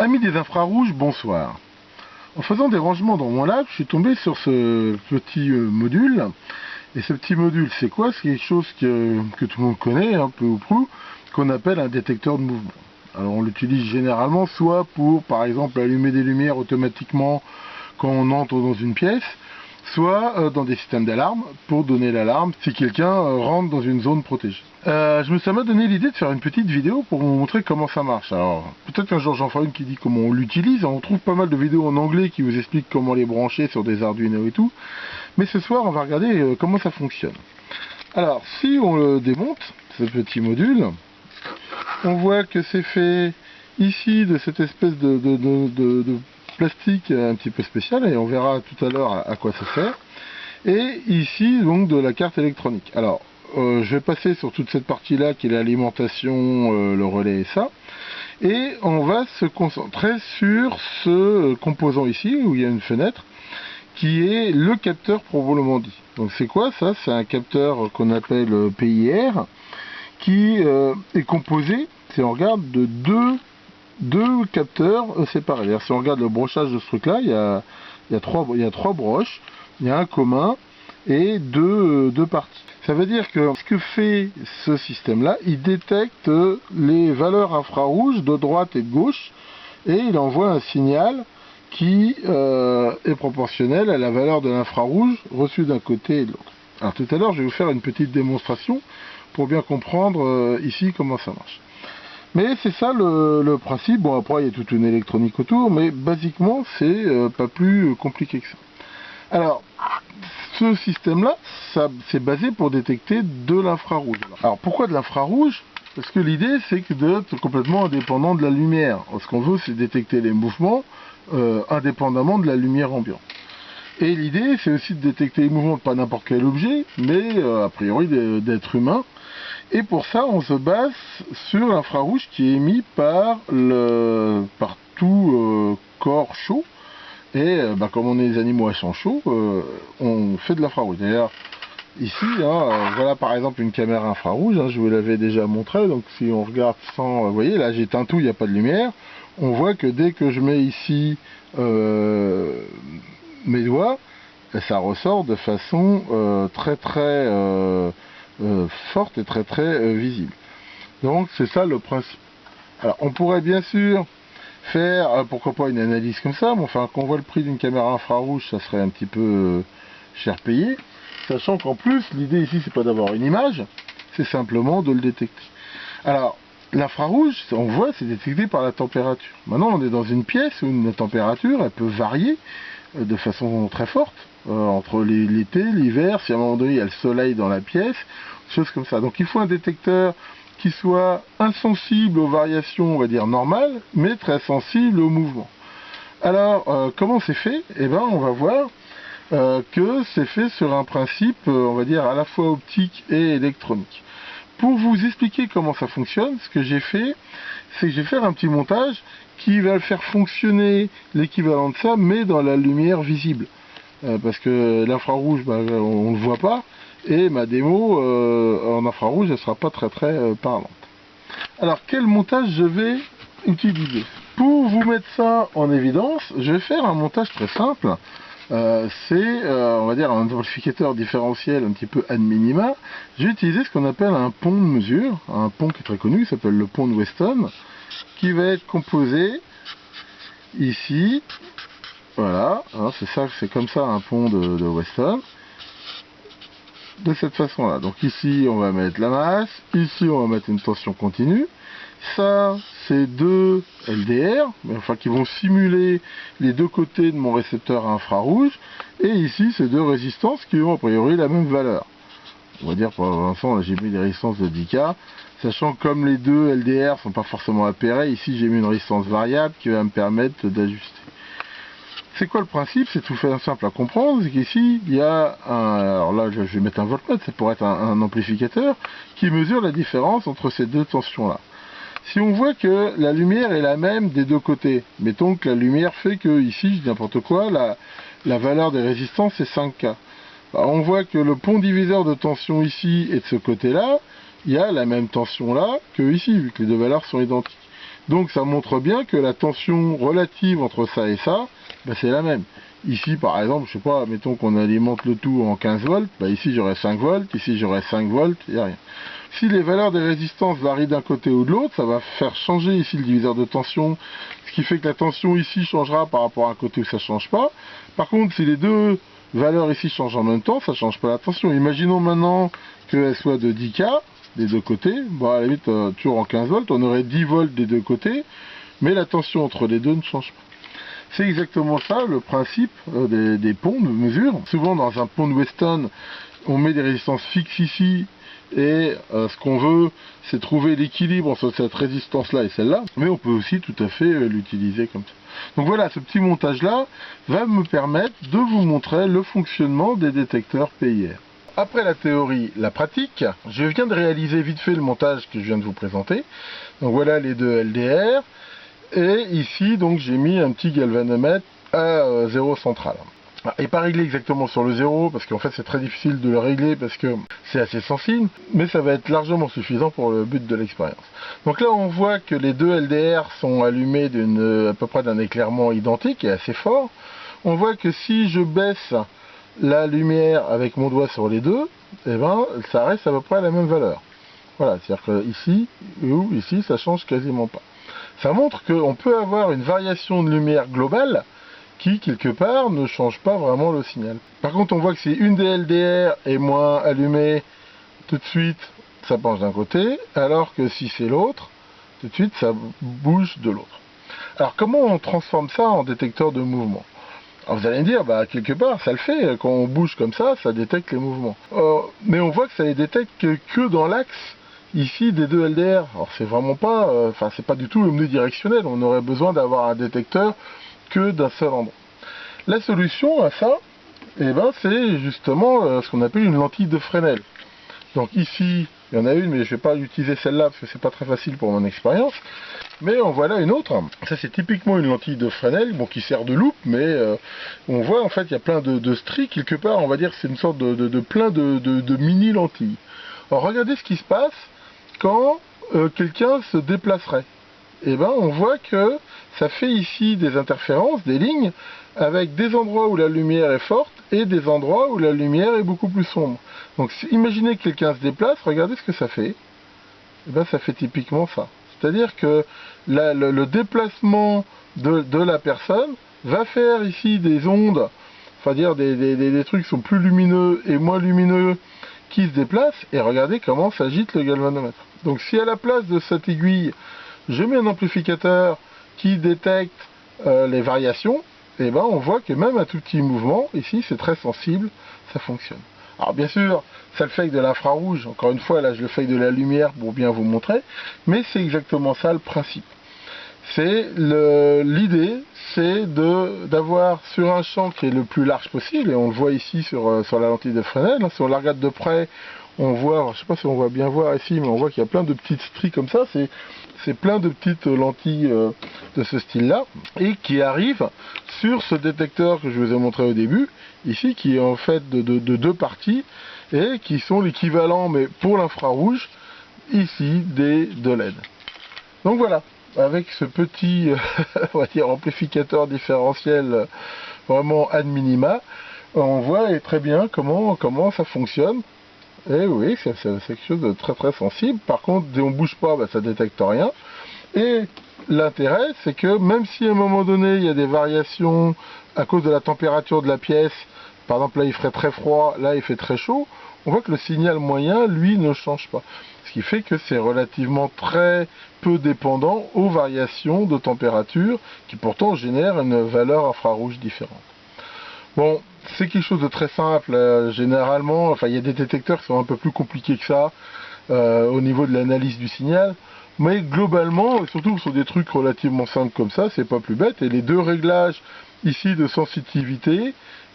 Amis des infrarouges, bonsoir. En faisant des rangements dans mon lab, je suis tombé sur ce petit module. Et ce petit module, c'est quoi? C'est quelque chose que tout le monde connaît, un peu ou prou, qu'on appelle un détecteur de mouvement. Alors on l'utilise généralement soit pour, par exemple, allumer des lumières automatiquement quand on entre dans une pièce, soit dans des systèmes d'alarme pour donner l'alarme si quelqu'un rentre dans une zone protégée. Ça m'a donné l'idée de faire une petite vidéo pour vous montrer comment ça marche. Alors peut-être qu'un jour j'en ferai une qui dit comment on l'utilise. On trouve pas mal de vidéos en anglais qui vous expliquent comment les brancher sur des Arduino et tout. Mais ce soir on va regarder comment ça fonctionne. Alors si on le démonte, ce petit module, on voit que c'est fait ici de cette espèce de plastique un petit peu spécial, et on verra tout à l'heure à quoi ça sert. Et ici donc de la carte électronique. Alors je vais passer sur toute cette partie là qui est l'alimentation, le relais et ça, et on va se concentrer sur ce composant ici où il y a une fenêtre qui est le capteur probablement dit. Donc c'est quoi ça? C'est un capteur qu'on appelle PIR qui est composé, si on regarde, de deux capteurs séparés. Si on regarde le brochage de ce truc là, il y a trois broches, il y a un commun et deux parties. Ça veut dire que ce que fait ce système là, il détecte les valeurs infrarouges de droite et de gauche et il envoie un signal qui est proportionnel à la valeur de l'infrarouge reçue d'un côté et de l'autre. Alors tout à l'heure je vais vous faire une petite démonstration pour bien comprendre ici comment ça marche. Mais c'est ça le principe. Bon, après il y a toute une électronique autour, mais basiquement c'est pas plus compliqué que ça. Alors ce système là, c'est basé pour détecter de l'infrarouge. Alors pourquoi de l'infrarouge? Parce que l'idée c'est que d'être complètement indépendant de la lumière. Ce qu'on veut c'est détecter les mouvements indépendamment de la lumière ambiante. Et l'idée c'est aussi de détecter les mouvements de pas n'importe quel objet, mais a priori d'êtres humains. Et pour ça on se base sur l'infrarouge qui est émis par tout corps chaud. Et comme on est des animaux à sang chaud, on fait de l'infrarouge. D'ailleurs, ici, voilà par exemple une caméra infrarouge, je vous l'avais déjà montré. Donc si on regarde sans, vous voyez, là j'éteins tout, il n'y a pas de lumière. On voit que dès que je mets ici mes doigts, ça ressort de façon très forte et très visible. Donc c'est ça le principe. Alors on pourrait bien sûr faire, pourquoi pas, une analyse comme ça, mais enfin, qu'on voit le prix d'une caméra infrarouge, ça serait un petit peu cher payé, sachant qu'en plus, l'idée ici, c'est pas d'avoir une image, c'est simplement de le détecter. Alors, l'infrarouge, on voit, c'est détecté par la température. Maintenant, on est dans une pièce où la température, elle peut varier de façon très forte, entre l'été, l'hiver, si à un moment donné, il y a le soleil dans la pièce, choses comme ça. Donc, il faut un détecteur qui soit insensible aux variations, on va dire, normales, mais très sensible au mouvement. Alors, comment c'est fait? Eh bien, on va voir que c'est fait sur un principe, on va dire, à la fois optique et électronique. Pour vous expliquer comment ça fonctionne, ce que j'ai fait, c'est que je vais faire un petit montage qui va faire fonctionner l'équivalent de ça, mais dans la lumière visible. Parce que l'infrarouge, on ne le voit pas, et ma démo en infrarouge, elle sera pas très parlante. Alors quel montage je vais utiliser? Pour vous mettre ça en évidence, je vais faire un montage très simple. C'est on va dire un amplificateur différentiel un petit peu ad minima. J'ai utilisé ce qu'on appelle un pont de mesure, un pont qui est très connu, qui s'appelle le pont de Weston, qui va être composé ici, voilà, c'est ça, c'est comme ça un pont de Weston. De cette façon là, donc ici on va mettre la masse, ici on va mettre une tension continue, ça c'est deux LDR, enfin qui vont simuler les deux côtés de mon récepteur infrarouge, et ici c'est deux résistances qui ont a priori la même valeur. On va dire pour l'instant j'ai mis des résistances de 10K, sachant que comme les deux LDR sont pas forcément appairés, ici j'ai mis une résistance variable qui va me permettre d'ajuster. C'est quoi le principe? C'est tout fait simple à comprendre, c'est qu'ici il y a un, alors là je vais mettre un voltmètre, c'est pour être un amplificateur qui mesure la différence entre ces deux tensions là. Si on voit que la lumière est la même des deux côtés, mettons que la lumière fait que ici, je dis n'importe quoi, la valeur des résistances est 5K. Alors on voit que le pont diviseur de tension ici et de ce côté là, il y a la même tension là que ici, vu que les deux valeurs sont identiques. Donc ça montre bien que la tension relative entre ça et ça, bah, c'est la même. Ici par exemple, je sais pas, mettons qu'on alimente le tout en 15 volts, bah, ici j'aurai 5 volts, ici j'aurai 5 volts, il n'y a rien. Si les valeurs des résistances varient d'un côté ou de l'autre, ça va faire changer ici le diviseur de tension, ce qui fait que la tension ici changera par rapport à un côté où ça ne change pas. Par contre, si les deux valeurs ici changent en même temps, ça ne change pas la tension. Imaginons maintenant qu'elle soit de 10K des deux côtés, bah à la limite, toujours en 15 volts, on aurait 10 volts des deux côtés, mais la tension entre les deux ne change pas. C'est exactement ça le principe des ponts de mesure. Souvent dans un pont de Weston, on met des résistances fixes ici, et ce qu'on veut, c'est trouver l'équilibre entre cette résistance-là et celle-là, mais on peut aussi tout à fait l'utiliser comme ça. Donc voilà, ce petit montage-là va me permettre de vous montrer le fonctionnement des détecteurs PIR. Après la théorie, la pratique, je viens de réaliser vite fait le montage que je viens de vous présenter. Donc voilà les deux LDR, et ici donc j'ai mis un petit galvanomètre à 0 central. Et pas réglé exactement sur le 0, parce qu'en fait c'est très difficile de le régler parce que c'est assez sensible, mais ça va être largement suffisant pour le but de l'expérience. Donc là on voit que les deux LDR sont allumés à peu près d'un éclairement identique et assez fort. On voit que si je baisse la lumière avec mon doigt sur les deux, eh ben, ça reste à peu près à la même valeur. Voilà, c'est-à-dire que ici ou ici ça change quasiment pas. Ça montre qu'on peut avoir une variation de lumière globale qui, quelque part, ne change pas vraiment le signal. Par contre, on voit que si une des LDR est moins allumée, tout de suite, ça penche d'un côté, alors que si c'est l'autre, tout de suite, ça bouge de l'autre. Alors, comment on transforme ça en détecteur de mouvement? Alors, vous allez me dire, bah, quelque part, ça le fait. Quand on bouge comme ça détecte les mouvements. Mais on voit que ça les détecte que dans l'axe, ici, des deux LDR. Alors, c'est vraiment pas, c'est pas du tout omnidirectionnel. On aurait besoin d'avoir un détecteur que d'un seul endroit. La solution à ça, eh ben, c'est justement ce qu'on appelle une lentille de Fresnel. Donc ici, il y en a une, mais je ne vais pas utiliser celle-là parce que c'est pas très facile pour mon expérience. Mais en voilà une autre. Ça, c'est typiquement une lentille de Fresnel, bon, qui sert de loupe, mais on voit en fait il y a plein de stries quelque part. On va dire que c'est une sorte plein de mini lentilles. Alors regardez ce qui se passe quand quelqu'un se déplacerait. Et ben, on voit que ça fait ici des interférences, des lignes, avec des endroits où la lumière est forte et des endroits où la lumière est beaucoup plus sombre. Donc imaginez que quelqu'un se déplace, regardez ce que ça fait. Et ben, ça fait typiquement ça. C'est-à-dire que le déplacement de la personne va faire ici des ondes, enfin dire des trucs qui sont plus lumineux et moins lumineux qui se déplacent, et regardez comment s'agite le galvanomètre. Donc si à la place de cette aiguille, je mets un amplificateur qui détecte les variations, et ben on voit que même un tout petit mouvement, ici c'est très sensible, ça fonctionne. Alors bien sûr, ça le fait avec de l'infrarouge, encore une fois là je le fais avec de la lumière pour bien vous montrer, mais c'est exactement ça le principe. L'idée, c'est d'avoir sur un champ qui est le plus large possible, et on le voit ici sur la lentille de Fresnel, hein, si on la regarde de près, on voit, alors, je ne sais pas si on voit bien voir ici, mais on voit qu'il y a plein de petites stries comme ça, c'est plein de petites lentilles de ce style-là, et qui arrivent sur ce détecteur que je vous ai montré au début, ici, qui est en fait de deux parties, et qui sont l'équivalent, mais pour l'infrarouge, ici, des deux LED. Donc voilà, avec ce petit on va dire amplificateur différentiel vraiment ad minima, on voit très bien comment ça fonctionne. Et oui, c'est quelque chose de très très sensible. Par contre, dès on bouge pas, bah, ça détecte rien. Et l'intérêt, c'est que même si à un moment donné, il y a des variations à cause de la température de la pièce, par exemple là il ferait très froid, là il fait très chaud, on voit que le signal moyen, lui, ne change pas. Ce qui fait que c'est relativement très peu dépendant aux variations de température qui pourtant génèrent une valeur infrarouge différente. Bon, c'est quelque chose de très simple, généralement, enfin il y a des détecteurs qui sont un peu plus compliqués que ça au niveau de l'analyse du signal, mais globalement, surtout sur des trucs relativement simples comme ça, c'est pas plus bête, et les deux réglages ici de sensitivité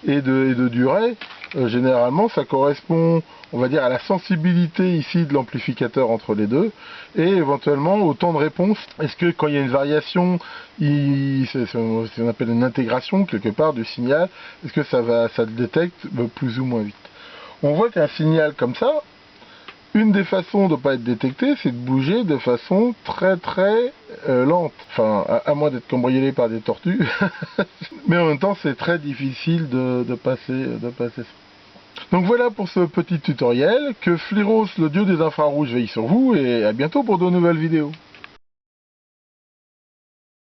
et de durée, généralement ça correspond, on va dire, à la sensibilité ici de l'amplificateur entre les deux, et éventuellement au temps de réponse. Est-ce que quand il y a une variation, c'est ce qu'on appelle une intégration quelque part du signal, est-ce que ça le détecte plus ou moins vite? On voit qu'un signal comme ça, Une des façons de ne pas être détecté, c'est de bouger de façon très lente. Enfin, à moins d'être cambriolé par des tortues. Mais en même temps, c'est très difficile de passer ça. Donc voilà pour ce petit tutoriel. Que Fliros, le dieu des infrarouges, veille sur vous, et à bientôt pour de nouvelles vidéos.